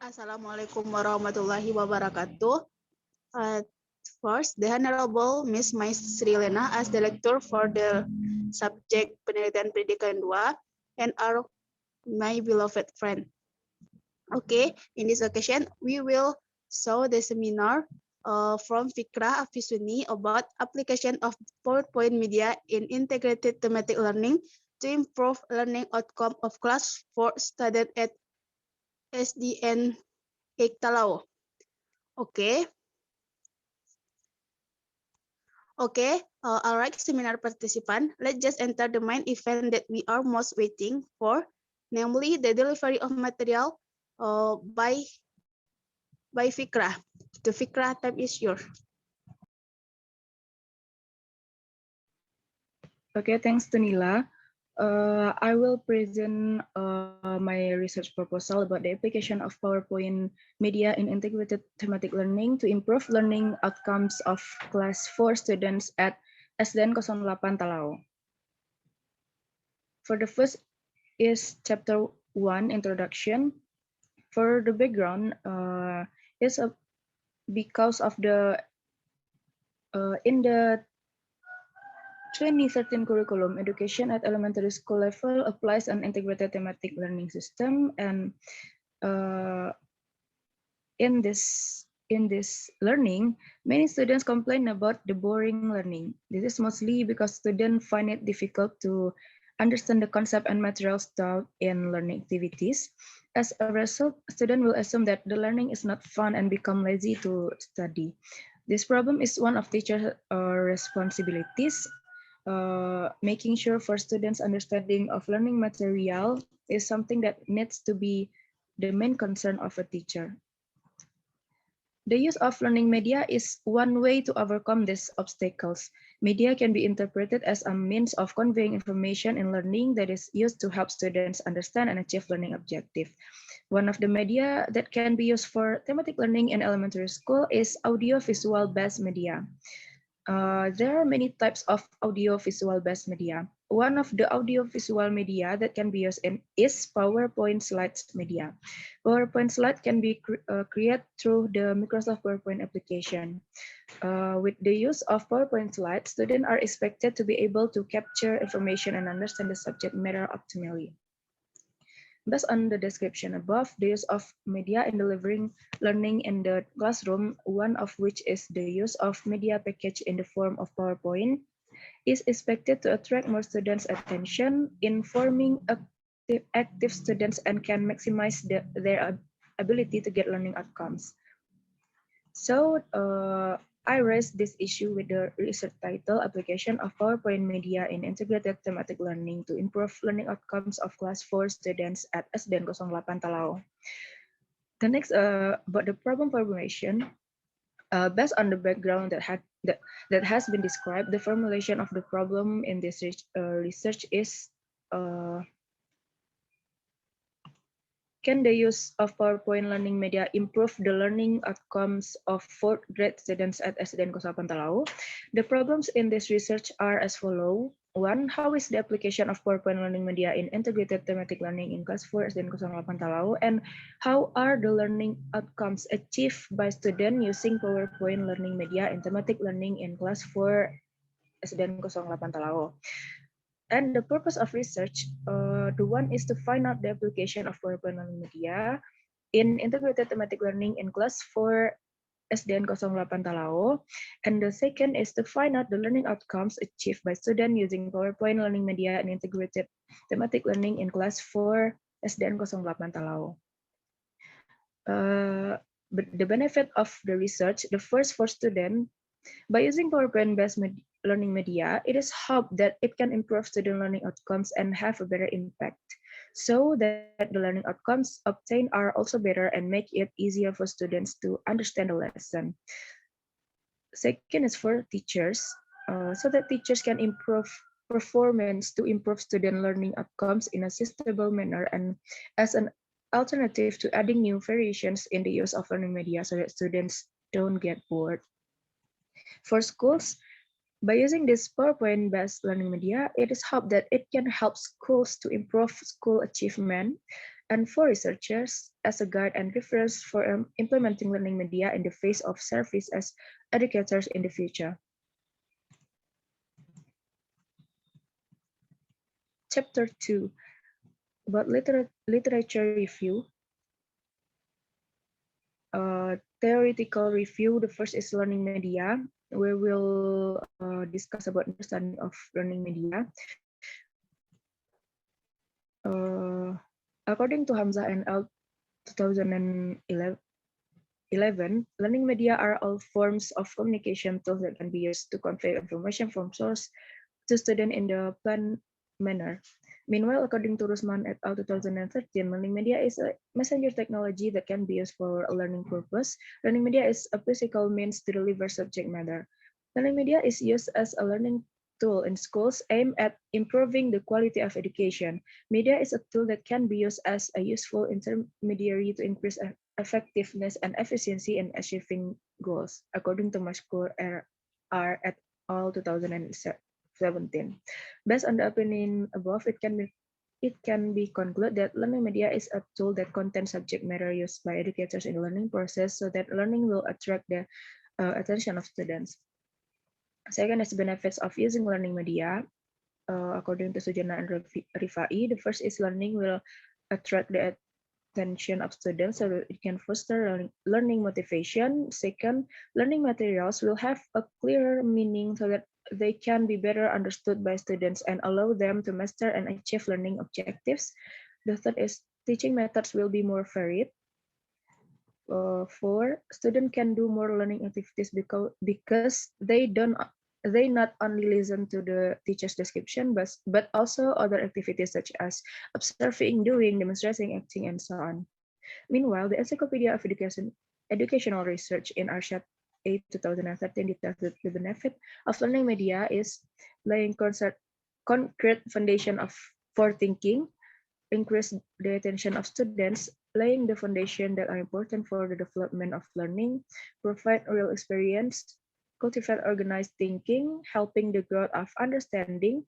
Assalamualaikum warahmatullahi wabarakatuh. First, the Honorable Miss Mais Sri Lena as the lecturer for the subject penelitian pendidikan 2 and our my beloved friend. Okay, in this occasion, we will show the seminar from Fikrah Hafiz Suni about application of PowerPoint media in integrated thematic learning to improve learning outcome of class 4 student at SDN Iktalao. Okay. Okay, all right, seminar participant, let's just enter the main event that we are most waiting for, namely the delivery of material by Fikrah. The Fikrah time is yours. Okay, thanks to Nila. I will present my research proposal about the application of PowerPoint media in integrated thematic learning to improve learning outcomes of class 4 students at SDN 08 Talao. For the first is chapter 1, introduction. For the background, is because of the in the 2013 curriculum, education at elementary school level applies an integrated thematic learning system, and in this learning, many students complain about the boring learning. This is mostly because students find it difficult to understand the concept and materials taught in learning activities. As a result, students will assume that the learning is not fun and become lazy to study. This problem is one of teachers' responsibilities. Making sure for students' understanding of learning material is something that needs to be the main concern of a teacher. The use of learning media is one way to overcome these obstacles. Media can be interpreted as a means of conveying information in learning that is used to help students understand and achieve learning objectives. One of the media that can be used for thematic learning in elementary school is audio-visual-based media. There are many types of audio-visual-based media. One of the audio-visual media that can be used is PowerPoint slides media. PowerPoint slide can be created through the Microsoft PowerPoint application. With the use of PowerPoint slides, students are expected to be able to capture information and understand the subject matter optimally. Based on the description above, the use of media in delivering learning in the classroom, one of which is the use of media package in the form of PowerPoint, is expected to attract more students' attention, informing active students, and can maximize their ability to get learning outcomes. So I raised this issue with the research title, Application of PowerPoint Media in Integrated Thematic Learning to Improve Learning Outcomes of Class 4 Students at SDN 08 Talao. The next, about the problem formulation. Based on the background that has been described, the formulation of the problem in this research is can the use of PowerPoint learning media improve the learning outcomes of 4th grade students at SDN 08 Talao? The problems in this research are as follows. 1. How is the application of PowerPoint learning media in integrated thematic learning in class 4 SDN 08 Talao? And how are the learning outcomes achieved by students using PowerPoint learning media in thematic learning in class 4 SDN 08 Talao? And the purpose of research, the one is to find out the application of PowerPoint learning media in integrated thematic learning in class 4 SDN 08 Talao. And the second is to find out the learning outcomes achieved by students using PowerPoint learning media and integrated thematic learning in class 4 SDN 08 Talao. But the benefit of the research, the first for students, by using PowerPoint-based learning media, it is hoped that it can improve student learning outcomes and have a better impact, so that the learning outcomes obtained are also better and make it easier for students to understand the lesson. Second is for teachers, so that teachers can improve performance to improve student learning outcomes in a sustainable manner and as an alternative to adding new variations in the use of learning media so that students don't get bored. For schools, by using this PowerPoint-based learning media, it is hoped that it can help schools to improve school achievement and for researchers as a guide and reference for implementing learning media in the face of service as educators in the future. Chapter 2 about literature review. Theoretical review. The first is learning media. We will discuss about understanding of learning media. According to Hamzah and L 2011, learning media are all forms of communication tools that can be used to convey information from source to student in the planned manner. Meanwhile, according to Rusman et al. 2013, learning media is a messenger technology that can be used for a learning purpose. Learning media is a physical means to deliver subject matter. Learning media is used as a learning tool in schools aimed at improving the quality of education. Media is a tool that can be used as a useful intermediary to increase effectiveness and efficiency in achieving goals, according to Mashkur R. et al. 2017. Based on the opinion above, it can be concluded that learning media is a tool that contains subject matter used by educators in the learning process so that learning will attract the attention of students. Second is benefits of using learning media. According to Sujana and Rifai, the first is learning will attract the attention of students so that it can foster learning motivation. Second, learning materials will have a clearer meaning so that they can be better understood by students and allow them to master and achieve learning objectives. The third is teaching methods will be more varied. Four, students can do more learning activities because they not only listen to the teacher's description but also other activities such as observing, doing, demonstrating, acting, and so on. Meanwhile, the Encyclopedia of Educational Research in Arshad 8 2013 details that the benefit of learning media is laying concrete foundation for thinking, increase the attention of students, laying the foundation that are important for the development of learning, provide real experience, cultivate organized thinking, helping the growth of understanding,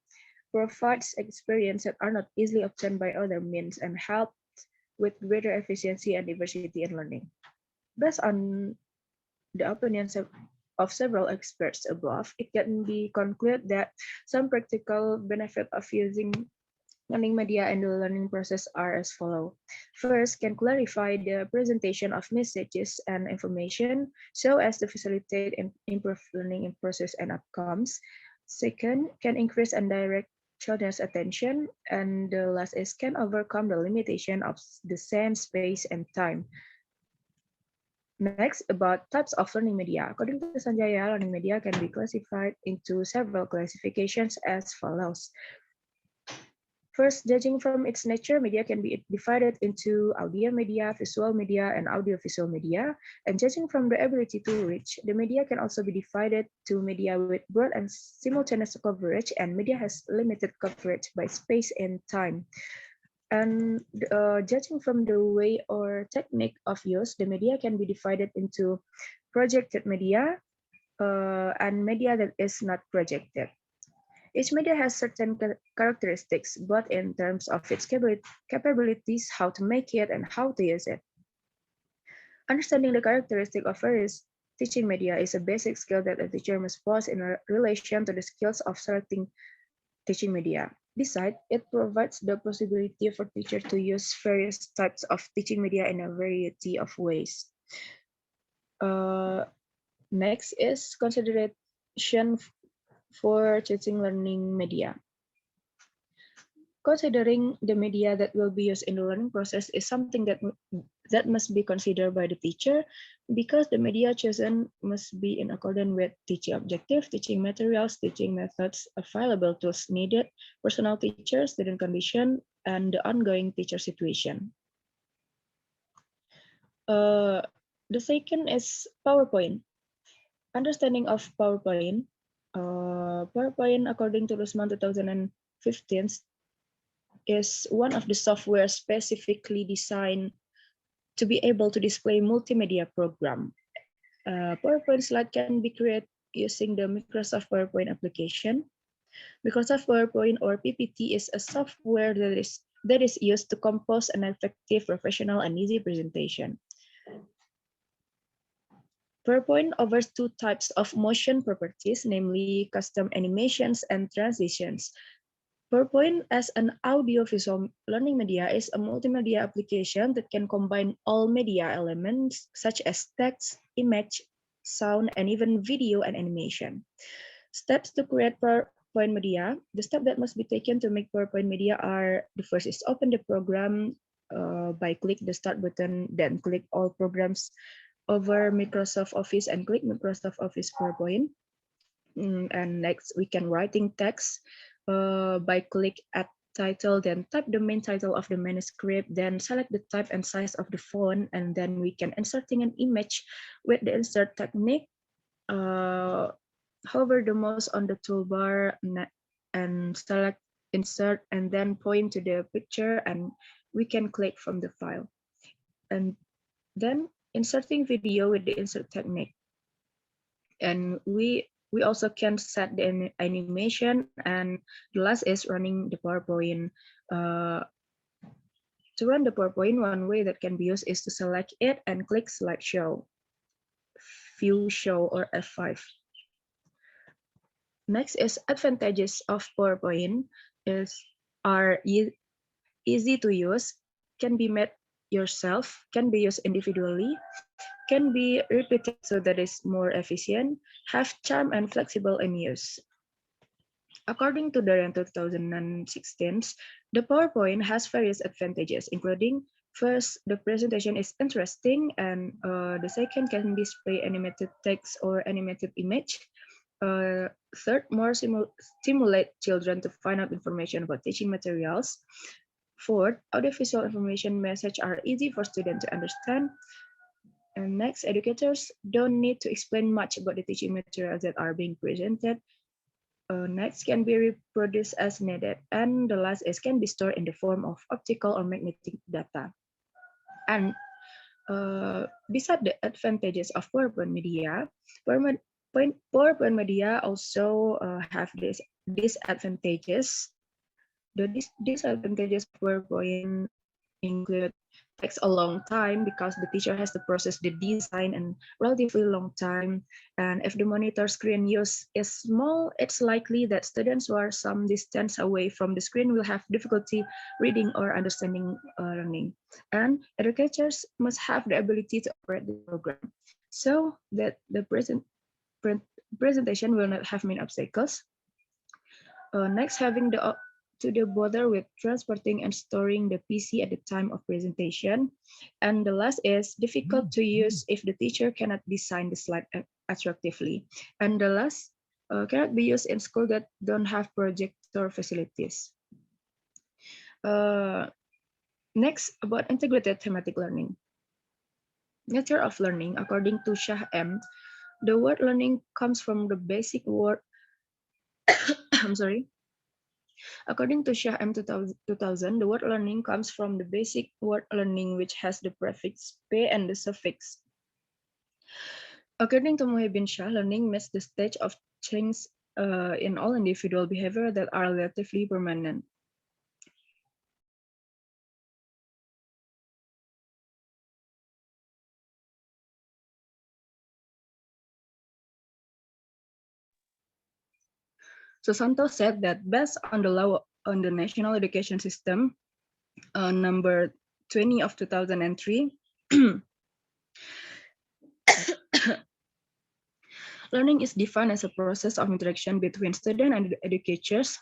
provides experience that are not easily obtained by other means, and help with greater efficiency and diversity in learning. Based on the opinions of several experts above, it can be concluded that some practical benefit of using learning media in the learning process are as follows. First, can clarify the presentation of messages and information so as to facilitate and improve learning in process and outcomes. Second, can increase and direct children's attention. And the last is can overcome the limitation of the same space and time. Next, about types of learning media. According to Sanjaya, learning media can be classified into several classifications as follows. First, judging from its nature, media can be divided into audio media, visual media, and audiovisual media. And judging from the ability to reach, the media can also be divided to media with broad and simultaneous coverage, and media has limited coverage by space and time. And judging from the way or technique of use, the media can be divided into projected media and media that is not projected. Each media has certain characteristics, both in terms of its capabilities, how to make it, and how to use it. Understanding the characteristic of various teaching media is a basic skill that a teacher must possess in relation to the skills of selecting teaching media. Besides, it provides the possibility for teachers to use various types of teaching media in a variety of ways. Next is consideration for choosing learning media. Considering the media that will be used in the learning process is something that must be considered by the teacher because the media chosen must be in accordance with teaching objective, teaching materials, teaching methods, available tools needed, personal teacher, student condition, and the ongoing teacher situation. The second is PowerPoint. Understanding of PowerPoint. PowerPoint, according to Rusman 2015, is one of the software specifically designed to be able to display multimedia program. PowerPoint slide can be created using the Microsoft PowerPoint application. Microsoft PowerPoint or PPT is a software that is that is used to compose an effective, professional, and easy presentation. PowerPoint offers two types of motion properties, namely custom animations and transitions. PowerPoint as an audiovisual learning media is a multimedia application that can combine all media elements such as text, image, sound, and even video and animation. Steps to create PowerPoint media. The steps that must be taken to make PowerPoint media are: the first is open the program by click the start button, then click all programs over Microsoft Office and click Microsoft Office PowerPoint. And next we can writing text by click add title, then type the main title of the manuscript, then select the type and size of the font, and then we can inserting an image with the insert technique. Hover the mouse on the toolbar and select insert and then point to the picture, and we can click from the file. And then inserting video with the insert technique. And we also can set the animation, and the last is running the PowerPoint. To run the PowerPoint, one way that can be used is to select it and click select show, view show, or F5. Next is advantages of PowerPoint are easy to use, can be made yourself, can be used individually, can be repeated so that it's more efficient, have charm and flexible in use. According to the 2016, the PowerPoint has various advantages, including first, the presentation is interesting, and the second can display animated text or animated image. Third, more stimulate children to find out information about teaching materials. Fourth, audiovisual information message are easy for students to understand. And next, educators don't need to explain much about the teaching materials that are being presented. Next, can be reproduced as needed. And the last is can be stored in the form of optical or magnetic data. And beside the advantages of PowerPoint media, PowerPoint media also have these disadvantages. The disadvantages of PowerPoint include takes a long time because the teacher has to process the design in relatively long time. And if the monitor screen use is small, it's likely that students who are some distance away from the screen will have difficulty reading or understanding learning. And educators must have the ability to operate the program so that the presentation will not have many obstacles. Next, having to bother with transporting and storing the PC at the time of presentation. And the last is difficult to use if the teacher cannot design the slide attractively. And the last cannot be used in school that don't have projector facilities. Next, about integrated thematic learning. Nature of learning, according to Shah M, the word learning comes from the basic word, I'm sorry. According to Shah M 2000, the word learning comes from the basic word learning, which has the prefix p and the suffix. According to Muhyiddin Shah, learning means the stage of change in all individual behavior that are relatively permanent. Susanto said that based on the law on the National Education System, number 20 of 2003, learning is defined as a process of interaction between student and educators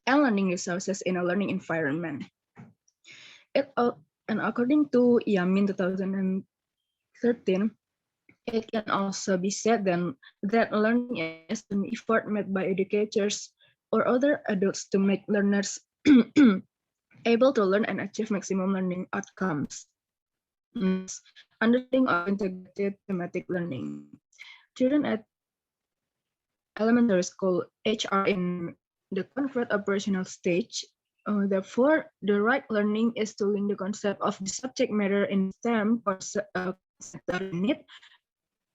and learning resources in a learning environment. And according to Yamin 2013, it can also be said then that learning is an effort made by educators or other adults to make learners able to learn and achieve maximum learning outcomes. Next, understanding of integrated thematic learning. Children at elementary school age are in the concrete operational stage. Therefore, the right learning is to link the concept of the subject matter in STEM concept unit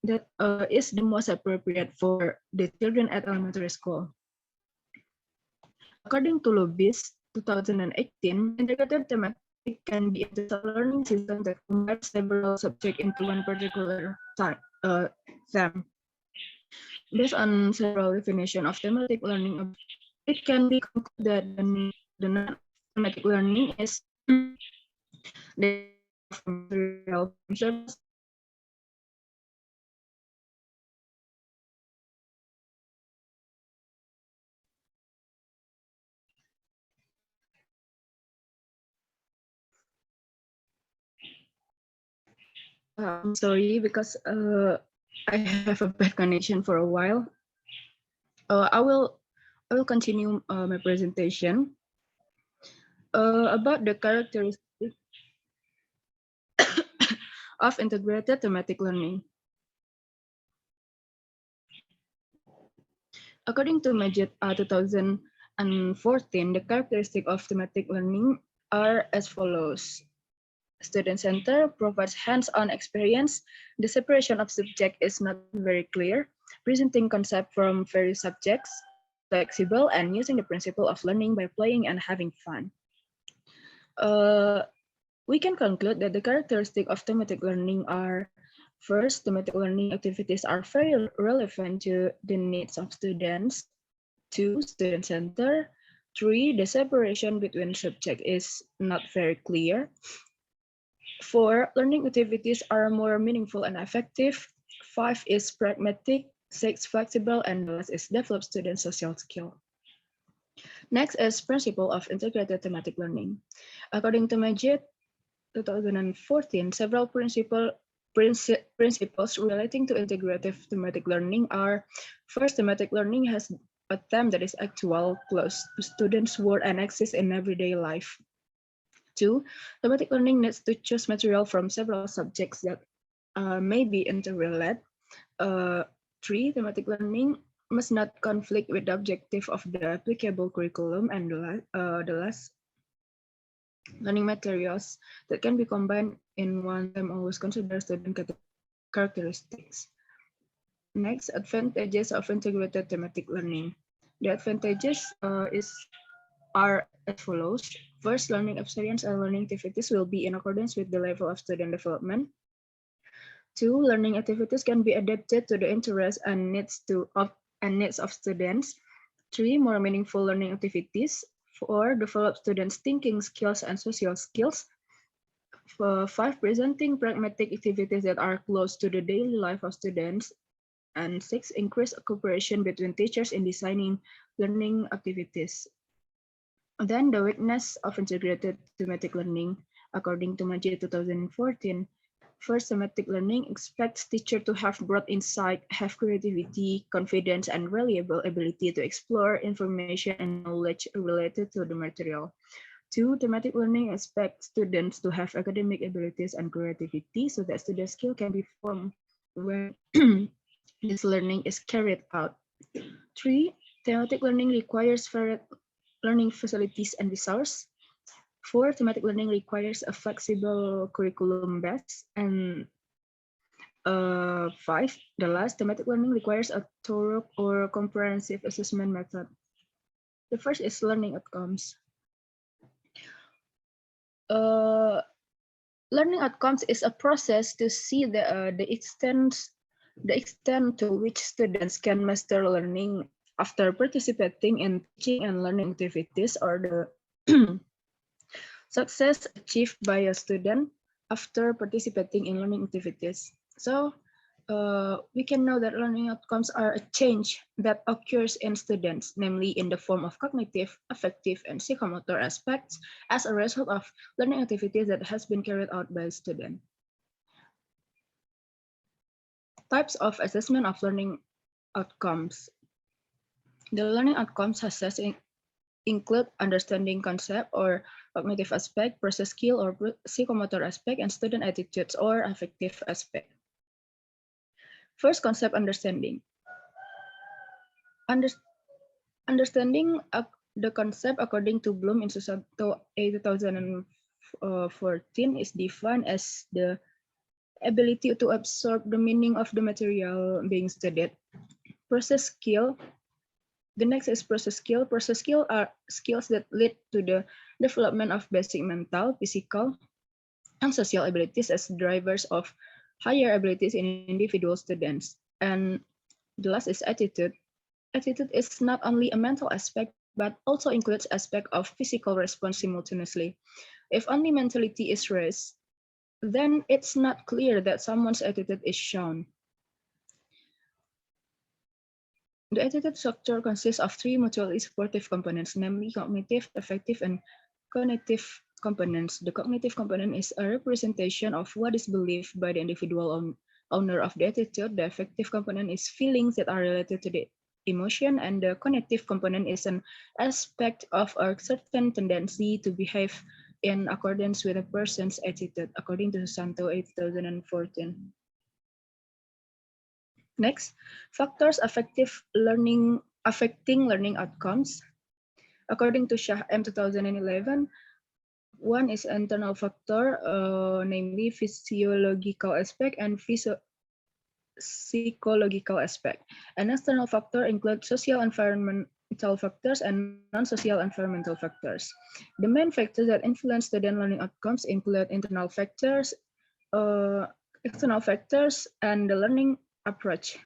that is the most appropriate for the children at elementary school. According to Lobis, 2018, integrated thematic can be a digital learning system that combines several subjects into one particular theme. Based on several definitions of thematic learning, it can be concluded that the non-thematic learning is the of material from several I'm sorry because I have a bad connection for a while. I will continue my presentation about the characteristics of integrated thematic learning. According to Majid 2014, the characteristics of thematic learning are as follows. Student center provides hands-on experience. The separation of subject is not very clear. Presenting concept from various subjects is flexible and using the principle of learning by playing and having fun. We can conclude that the characteristics of thematic learning are: first, thematic learning activities are very relevant to the needs of students. 2, student center. 3, the separation between subjects is not very clear. 4, learning activities are more meaningful and effective. 5 is pragmatic. 6, flexible. And the last is develop student social skill. Next is principle of integrated thematic learning. According to Majid 2014, several principles relating to integrative thematic learning are: first, thematic learning has a theme that is actual, close to students' world and exists in everyday life. 2, thematic learning needs to choose material from several subjects that may be interrelated. 3, thematic learning must not conflict with the objective of the applicable curriculum. And the last, learning materials that can be combined in one time always consider student characteristics. Next, advantages of integrated thematic learning. The advantages are as follows. First, learning experience and learning activities will be in accordance with the level of student development. 2, learning activities can be adapted to the interests and needs of students. 3, more meaningful learning activities. 4, develop students' thinking skills and social skills. 5, presenting pragmatic activities that are close to the daily life of students. And 6, increase cooperation between teachers in designing learning activities. Then the weakness of integrated thematic learning, according to Majid 2014. First, thematic learning expects teacher to have broad insight, have creativity, confidence, and reliable ability to explore information and knowledge related to the material. 2, thematic learning expects students to have academic abilities and creativity so that student skill can be formed when this learning is carried out. 3, thematic learning requires varied learning facilities and resources. 4, thematic learning requires a flexible curriculum base. And 5, the last, thematic learning requires a thorough or comprehensive assessment method. The first is learning outcomes. Learning outcomes is a process to see the extent to which students can master learning after participating in teaching and learning activities, or the success achieved by a student after participating in learning activities. So we can know that learning outcomes are a change that occurs in students, namely in the form of cognitive, affective, and psychomotor aspects as a result of learning activities that has been carried out by a student. Types of assessment of learning outcomes. The learning outcomes assessed include understanding concept or cognitive aspect, process skill or psychomotor aspect, and student attitudes or affective aspect. First, concept understanding. Understanding the concept according to Bloom in 2014 is defined as the ability to absorb the meaning of the material being studied. Process skill The next is process skill. Process skill are skills that lead to the development of basic mental, physical, and social abilities as drivers of higher abilities in individual students. And the last is attitude. Attitude is not only a mental aspect, but also includes aspect of physical response simultaneously. If only mentality is raised, then it's not clear that someone's attitude is shown. The attitude structure consists of three mutually supportive components, namely cognitive, affective, and cognitive components. The cognitive component is a representation of what is believed by the individual owner of the attitude. The affective component is feelings that are related to the emotion, and the cognitive component is an aspect of a certain tendency to behave in accordance with a person's attitude, according to Santo 2014. Next, factors affecting learning outcomes. According to Shah M 2011, one is internal factor, namely physiological aspect and psychological aspect. An external factor includes social environmental factors and non-social environmental factors. The main factors that influence student learning outcomes include internal factors, external factors, and the learning approach.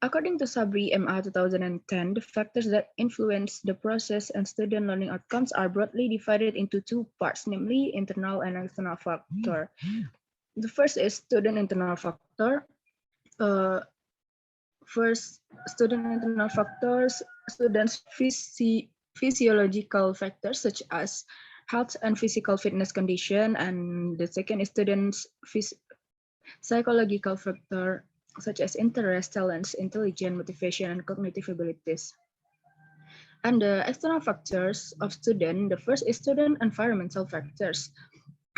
According to Sabri MA 2010, the factors that influence the process and student learning outcomes are broadly divided into two parts, namely internal and external factor. The first is student internal factor. First, student internal factors, students' physiological factors such as health and physical fitness condition, and the second is students' psychological factor such as interest, talents, intelligence, motivation, and cognitive abilities. And the external factors of student, the first is student environmental factors,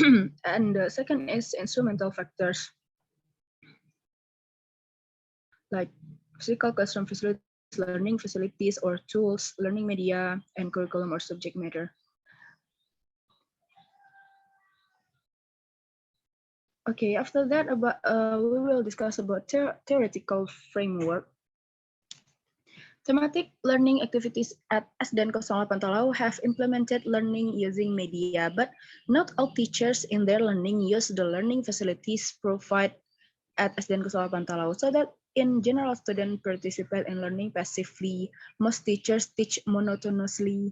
and the second is instrumental factors like physical classroom facilities, learning facilities or tools, learning media, and curriculum or subject matter. Okay, after that, we will discuss about theoretical framework. Thematic learning activities at SDN 08 Talau have implemented learning using media, but not all teachers in their learning use the learning facilities provided at SDN 08 Talau, so that in general, students participate in learning passively. Most teachers teach monotonously.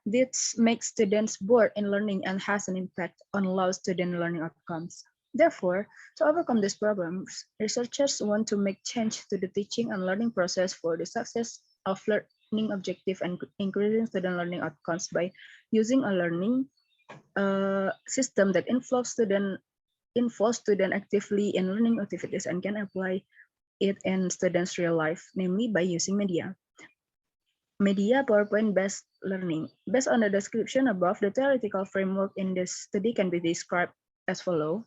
This makes students bored in learning and has an impact on low student learning outcomes. Therefore, to overcome these problems, researchers want to make change to the teaching and learning process for the success of learning objective and increasing student learning outcomes by using a learning system that involves student actively in learning activities and can apply it in students' real life, namely by using media. Media PowerPoint-based learning. Based on the description above, the theoretical framework in this study can be described as follows.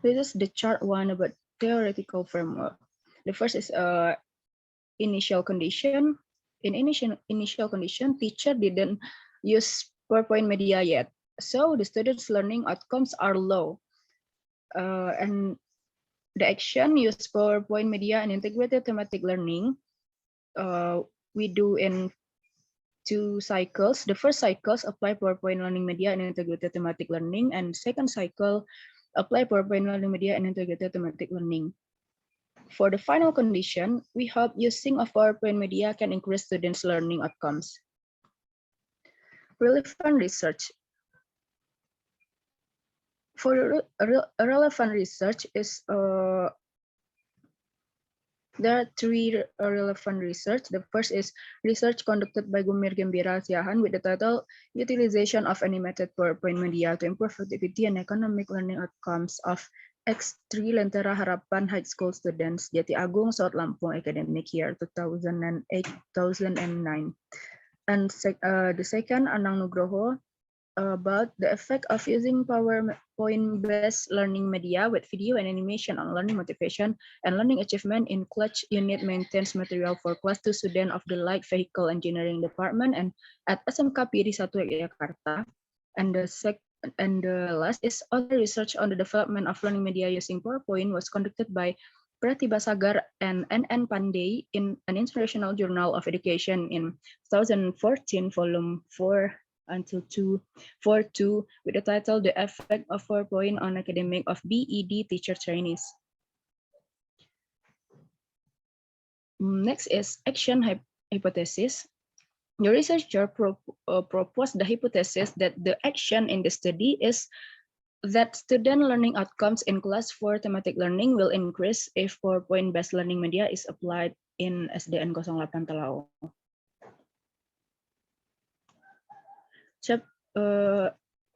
This is the chart one about theoretical framework. The first is initial condition. In initial condition, teacher didn't use PowerPoint media yet, so the students' learning outcomes are low. And the action use PowerPoint media and integrated thematic learning. We do in two cycles. The first cycles apply PowerPoint learning media and integrated thematic learning, and second cycle apply PowerPoint learning media and integrated thematic learning. For the final condition, we hope using of PowerPoint media can increase students' learning outcomes. Relevant research. For relevant research is there are three relevant research. The first is research conducted by Gumir Gembira Siahan with the title Utilization of Animated PowerPoint Media to Improve Productivity and Economic Learning Outcomes of X3 Lentera Harapan High School Students, Jati Agung, South Lampung academic year 2008-2009. And the second, Anang Nugroho, about the effect of using PowerPoint-based learning media with video and animation on learning motivation and learning achievement in clutch unit maintains material for class 2 student of the light vehicle engineering department and at SMK PIRI 1 Yogyakarta. And the And the last is other research on the development of learning media using PowerPoint was conducted by Pratibha Sagar and N. Pandey in an international journal of education in 2014, volume 4 until 242, with the title The Effect of PowerPoint on Academic of BEd Teacher Trainees. Next is action hypothesis. The researcher proposed the hypothesis that the action in the study is that student learning outcomes in class 4 thematic learning will increase if PowerPoint-based learning media is applied in SDN 08 Talau.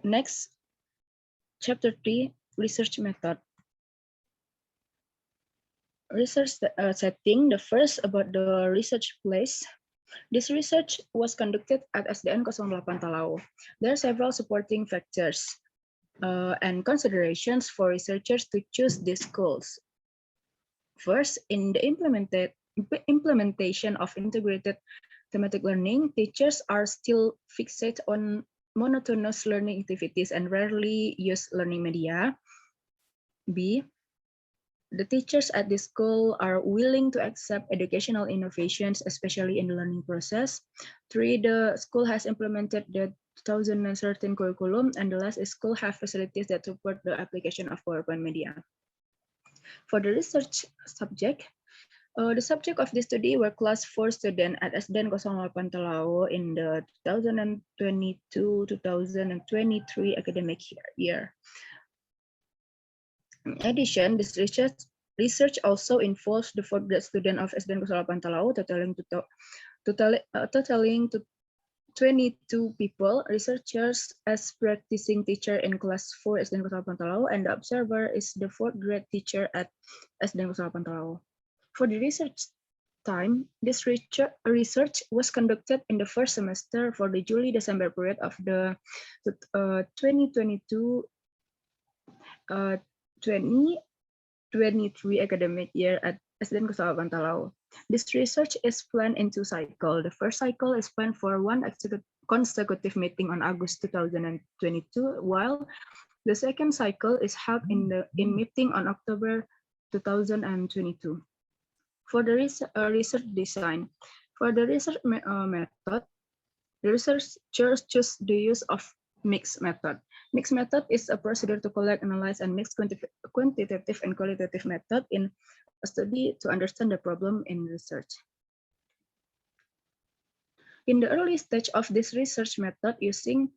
Next, chapter 3, research method. Research setting, the first about the research place. This research was conducted at SDN 08 Talau. There are several supporting factors and considerations for researchers to choose these goals. First, in the implementation of integrated thematic learning, teachers are still fixated on monotonous learning activities and rarely use learning media. B, the teachers at this school are willing to accept educational innovations, especially in the learning process. 3, the school has implemented the 2013 curriculum, and the last is school have facilities that support the application of PowerPoint media. For the research subject, the subject of this study were class 4 students at SDN 08 Talau in the 2022-2023 academic year. In addition, this research also involves the 4th grade student of SDN 08 Talau, totaling to 22 people. Researchers as practicing teacher in class 4 SDN 08 Talau, and the observer is the 4th grade teacher at SDN 08 Talau. For the research time, this research was conducted in the first semester for the July-December period of the 2022-2023 academic year at SDN 08 Talau. This research is planned in 2 cycles. The first cycle is planned for 1 consecutive meeting on August 2022, while the second cycle is held in meeting on October 2022. For the research design, for the research method, the researchers choose the use of mixed method. Mixed method is a procedure to collect, analyze, and mix quantitative and qualitative method in a study to understand the problem in research. In the early stage of this research method using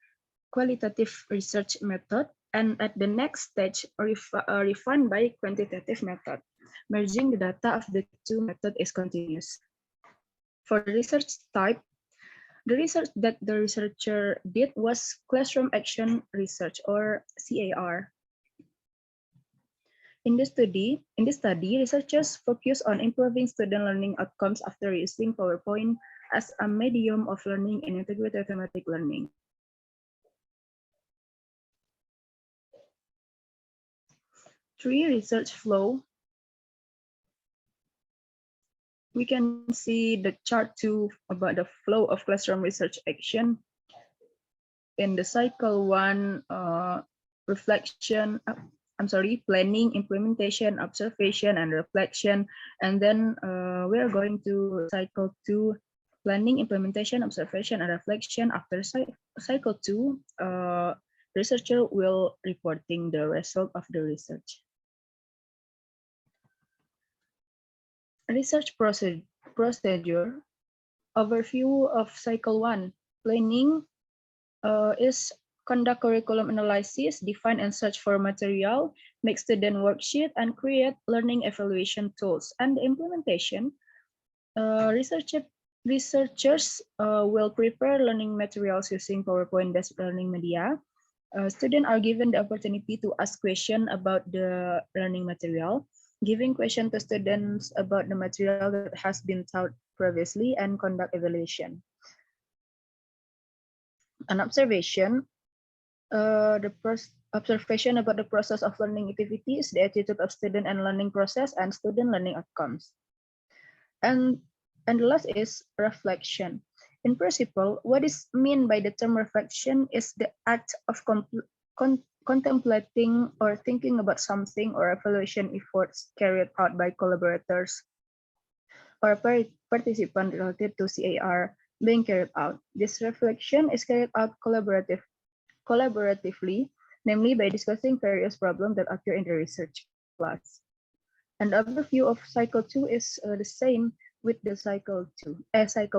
qualitative research method, and at the next stage refined by quantitative method. Merging the data of the 2 methods is continuous. For the research type, the research that the researcher did was classroom action research, or CAR. In this study, researchers focus on improving student learning outcomes after using PowerPoint as a medium of learning in integrated thematic learning. Three, research flow. We can see the chart 2 about the flow of classroom research action. In the cycle 1, planning, implementation, observation, and reflection. And then we are going to cycle 2, planning, implementation, observation, and reflection. After cycle 2, researcher will reporting the result of the research. Research procedure. Overview of cycle 1. Planning is conduct curriculum analysis, define and search for material, make student worksheet, and create learning evaluation tools. And the implementation, researchers will prepare learning materials using PowerPoint-based learning media. Students are given the opportunity to ask questions about the learning material, giving questions to students about the material that has been taught previously, and conduct evaluation. An observation, observation about the process of learning activities, the attitude of student and learning process, and student learning outcomes. And the last is reflection. In principle, what is meant by the term reflection is the act of contemplating or thinking about something or evaluation efforts carried out by collaborators or participant related to CAR being carried out. This reflection is carried out collaboratively, namely by discussing various problems that occur in the research class. And the overview of cycle 2 is the same with the cycle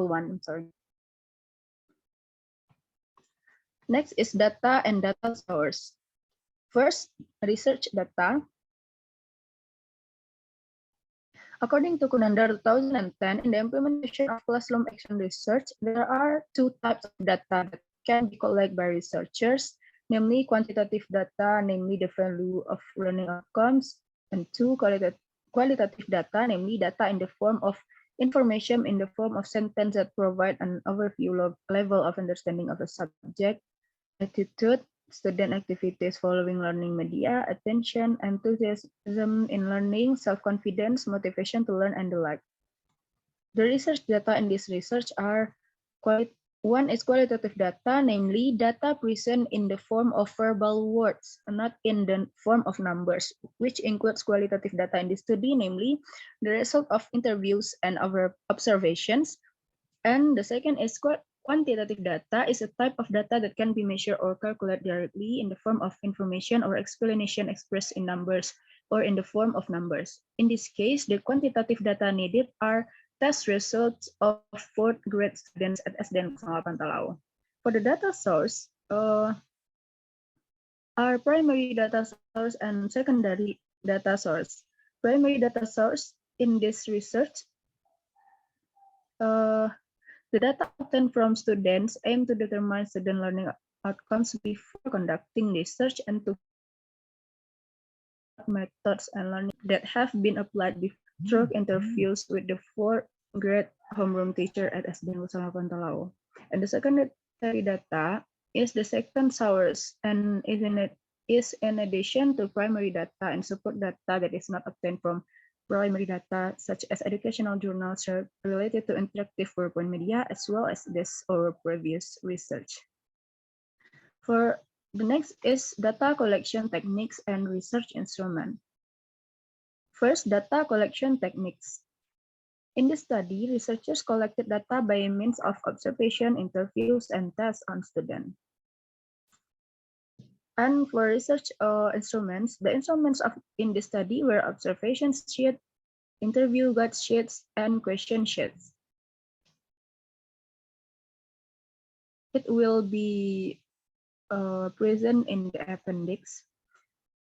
1, I'm sorry. Next is data and data source. First, research data. According to Kunandar 2010, in the implementation of classroom action research, there are two types of data that can be collected by researchers, namely quantitative data, namely the value of learning outcomes, and two, qualitative data, namely data in the form of information in the form of sentence that provide an overview level of understanding of a subject, attitude, student activities following learning media, attention, enthusiasm in learning, self-confidence, motivation to learn, and the like. The research data in this research are one is qualitative data, namely data present in the form of verbal words, not in the form of numbers, which includes qualitative data in this study, namely the result of interviews and observations. And the second is quantitative data is a type of data that can be measured or calculated directly in the form of information or explanation expressed in numbers or in the form of numbers. In this case, the quantitative data needed are test results of fourth grade students at SDN 08 Talau. For the data source, are primary data source and secondary data source. Primary data source in this research, the data obtained from students aim to determine student learning outcomes before conducting research and to methods and learning that have been applied through interviews with the fourth grade homeroom teacher at SDN 08 Talau. And the secondary data is the second source and is in addition to primary data and support data that is not obtained from primary data such as educational journals related to interactive PowerPoint media as well as this or previous research. For the next is data collection techniques and research instrument. First, data collection techniques. In this study, researchers collected data by means of observation, interviews, and tests on students. And for research instruments, the instruments in this study were observation sheet, interview guide sheets, and question sheets. It will be present in the appendix.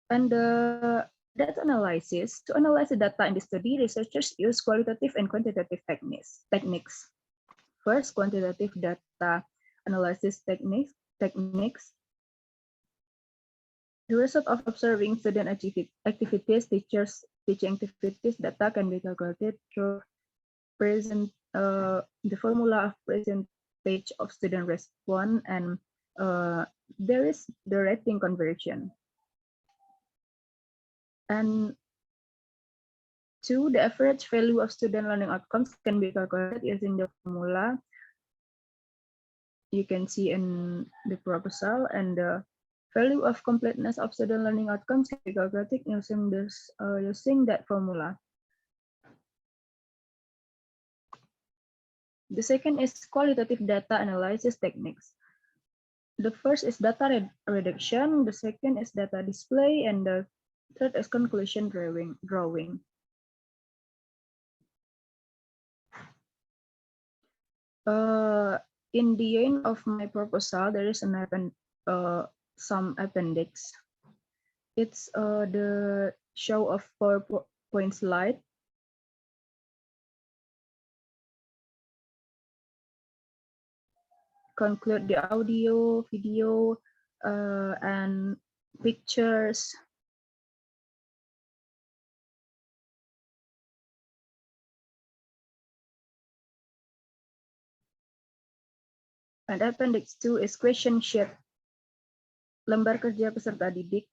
And the data analysis, to analyze the data in the study, researchers use qualitative and quantitative techniques. First, quantitative data analysis techniques. The result of observing student activities, teaching activities, data can be calculated through the formula of percentage of student response, and there is the rating conversion. And two, the average value of student learning outcomes can be calculated using the formula you can see in the proposal, and the value of completeness of student learning outcomes can be calculated using that formula. The second is qualitative data analysis techniques. The first is data reduction, the second is data display, and the third is conclusion drawing. In the end of my proposal, there is some appendix. It's the show of PowerPoint slide. Conclude the audio, video, and pictures. And appendix 2 is question sheet. Lembar kerja peserta didik.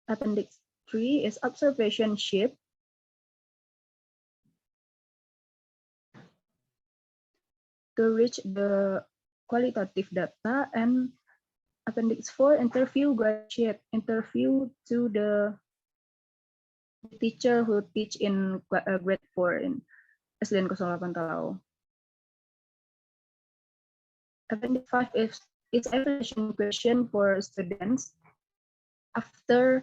Appendix 3 is observation sheet. To reach the qualitative data, and Appendix 4, interview guide sheet, interview to the teacher who teach in grade 4 in SDN 08 Talau. Appendix 5 is evaluation question for students after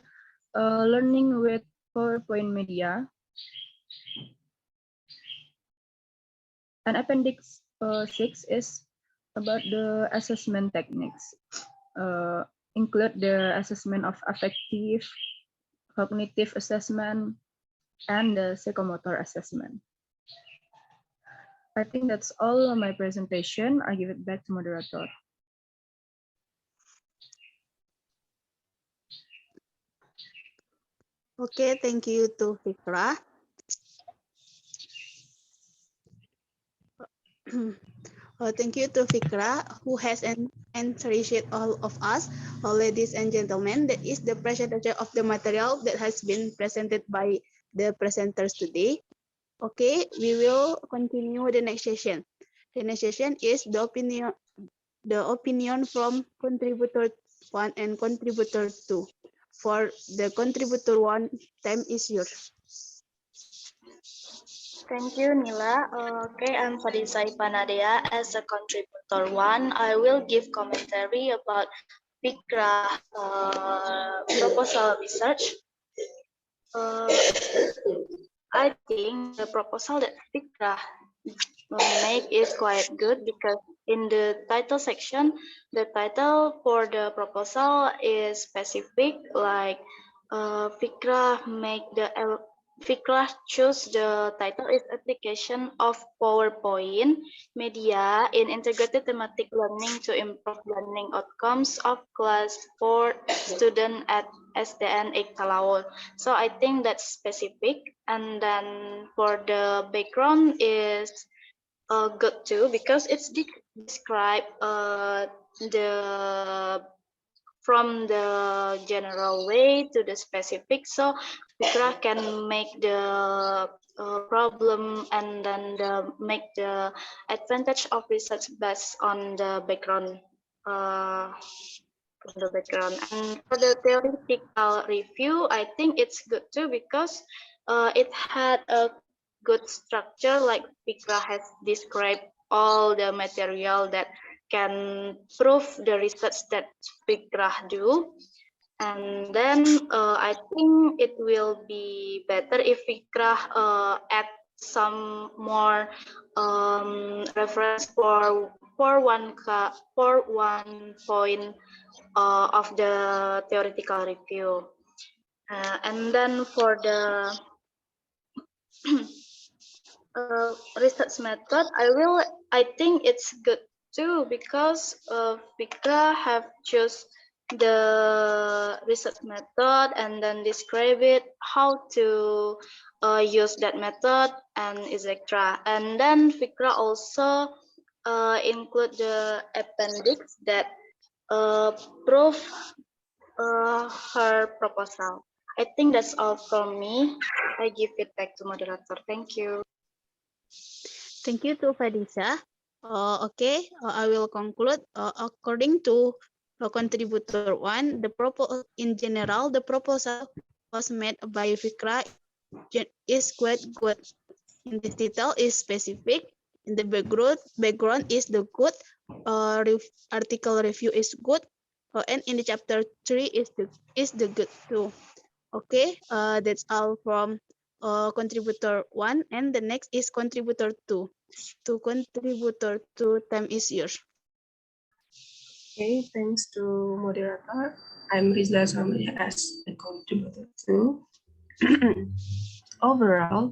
learning with PowerPoint media. And Appendix 6 is about the assessment techniques. Include the assessment of affective, cognitive assessment, and the psychomotor assessment. I think that's all of my presentation. I give it back to moderator. Okay, thank you to Fikrah. Thank you to Fikrah, who has enriched all of us. Ladies and gentlemen, that is the presentation of the material that has been presented by the presenters today. Okay, we will continue the next session. The next session is the opinion from contributor 1 and contributor 2. For the contributor 1, time is yours. Thank you, Nila. Okay, I'm Fadisa Ipanadea. As a contributor 1, I will give commentary about Fikrah proposal research. I think the proposal that Fikrah make is quite good because in the title section, the title for the proposal is specific, like Fikrah choose the title is application of PowerPoint media in integrated thematic learning to improve learning outcomes of class 4 student at SDN Iktalawol. So I think that's specific. And then for the background is good too because it's describe the from the general way to the specific, so Fikrah can make the problem and then make the advantage of research based on the background. And for the theoretical review, I think it's good too because it had a good structure, like Fikrah has described all the material that can prove the research that Fikrah do. And then I think it will be better if Fikrah add some more reference for one point of the theoretical review. And then for the research method, I think it's good too because Fikrah have choose the research method and then describe it, how to use that method and etc. And then Fikrah also include the appendix that prove her proposal. I think that's all from me. I give it back to moderator. Thank you. Thank you to Fadisa. Okay, I will conclude. According to contributor 1, in general, the proposal was made by Fikrah is quite good. In the title is specific. In the background is the good. Article review is good. And in the chapter 3 is the good too. Okay, that's all from contributor 1, and the next is contributor 2. To contributor 2, time is yours. Okay, thanks to moderator. I'm Rizla Samaya as the contributor 2. Overall,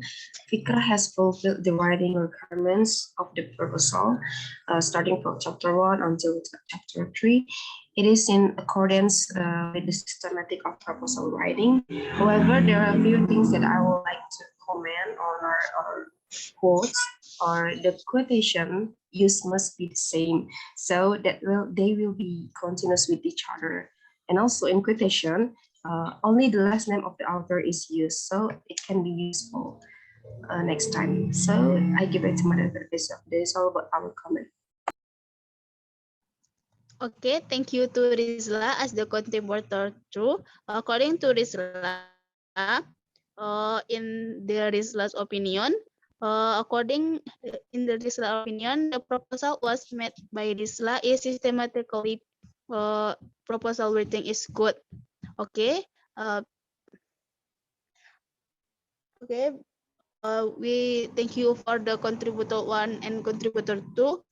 Fikrah has fulfilled the writing requirements of the proposal, starting from chapter 1 until chapter 3. It is in accordance with the systematic of proposal writing. However, there are a few things that I would like to comment on our quotes, or the quotation use must be the same, so that they will be continuous with each other. And also in quotation, only the last name of the author is used, so it can be useful next time. So I give it to moderator. This is all about our comment. Okay, thank you to Rizla as the contributor too. According to Rizla, in the Rizla's opinion, in the Rizla opinion, the proposal was made by Rizla is systematically proposal writing is good. Okay. Okay. We thank you for the contributor 1 and contributor 2,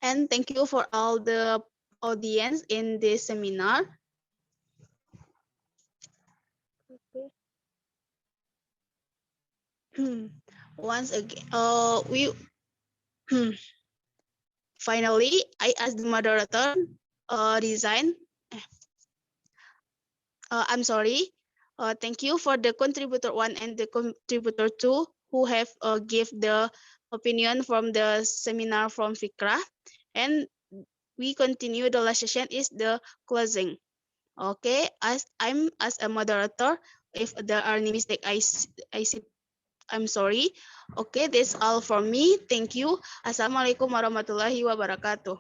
and thank you for all the audience in this seminar. Okay. Once again, we finally I asked the moderator resign. I'm sorry. Thank you for the contributor 1 and the contributor 2 who have give the opinion from the seminar from Fikrah, and we continue the last session is the closing. Okay, as a moderator, if there are any mistake, I'm sorry. Okay, that's all from me. Thank you. Assalamualaikum warahmatullahi wabarakatuh.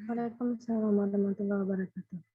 Waalaikumsalam warahmatullahi wabarakatuh.